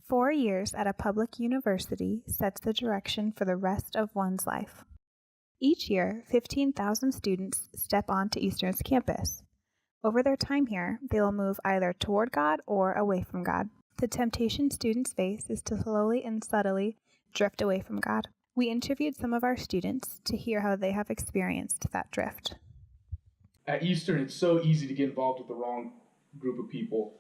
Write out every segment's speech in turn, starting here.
4 years at a public university sets the direction for the rest of one's life. Each year, 15,000 students step onto Eastern's campus. Over their time here, they will move either toward God or away from God. The temptation students face is to slowly and subtly drift away from God. We interviewed some of our students to hear how they have experienced that drift. At Eastern, it's so easy to get involved with the wrong group of people.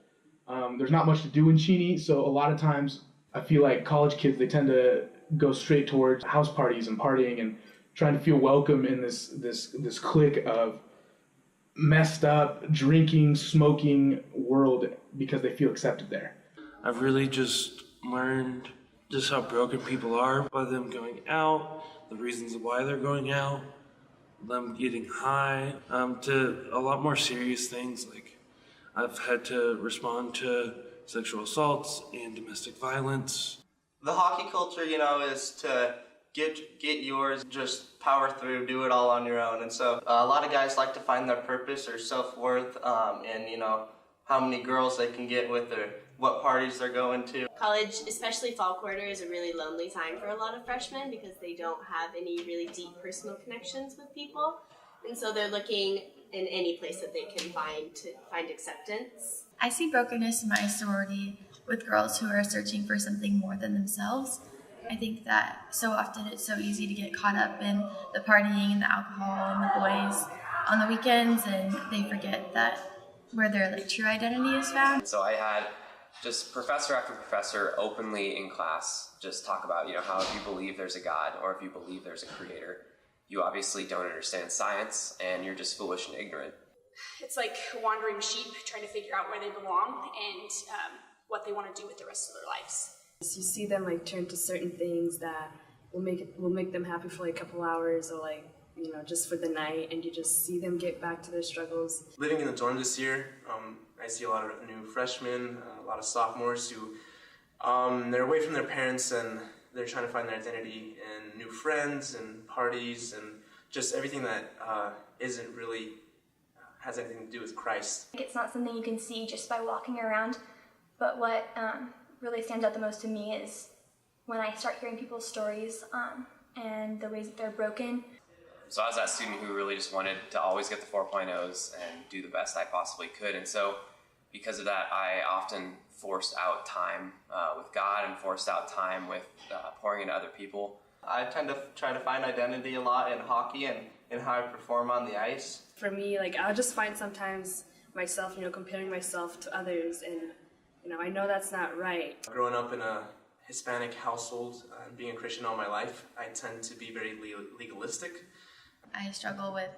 There's not much to do in Cheney, so a lot of times I feel like college kids, they tend to go straight towards house parties and partying and trying to feel welcome in this clique of messed up, drinking, smoking world because they feel accepted there. I've really just learned just how broken people are by them going out, the reasons why they're going out, them getting high, to a lot more serious things. Like I've had to respond to sexual assaults and domestic violence. The hockey culture, is to get yours, just power through, do it all on your own. And so a lot of guys like to find their purpose or self-worth in, how many girls they can get with or what parties they're going to. College, especially fall quarter, is a really lonely time for a lot of freshmen because they don't have any really deep personal connections with people. And so they're looking in any place that they can find to find acceptance. I see brokenness in my sorority with girls who are searching for something more than themselves. I think that so often it's so easy to get caught up in the partying and the alcohol and the boys on the weekends, and they forget that where their true identity is found. So I had just professor after professor openly in class just talk about, how if you believe there's a God or if you believe there's a creator, you obviously don't understand science and you're just foolish and ignorant. It's like wandering sheep trying to figure out where they belong and what they want to do with the rest of their lives. You see them turn to certain things that will make them happy for a couple hours or just for the night, and you just see them get back to their struggles. Living in the dorm this year, I see a lot of new freshmen, a lot of sophomores who they're away from their parents and they're trying to find their identity in new friends and parties and just everything that isn't really has anything to do with Christ. It's not something you can see just by walking around, but what really stands out the most to me is when I start hearing people's stories and the ways that they're broken. So I was that student who really just wanted to always get the 4.0s and do the best I possibly could. And so because of that, I often forced out time with God and forced out time with pouring into other people. I tend to try to find identity a lot in hockey and in how I perform on the ice. For me, I'll just find sometimes myself, comparing myself to others, and I know that's not right. Growing up in a Hispanic household and being a Christian all my life, I tend to be very legalistic. I struggle with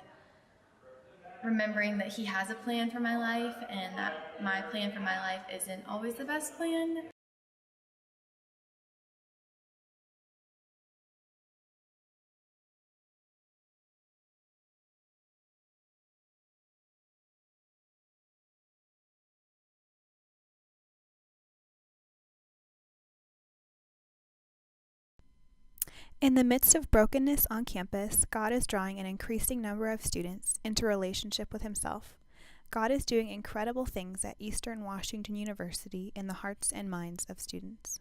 remembering that he has a plan for my life and that my plan for my life isn't always the best plan. In the midst of brokenness on campus, God is drawing an increasing number of students into relationship with Himself. God is doing incredible things at Eastern Washington University in the hearts and minds of students.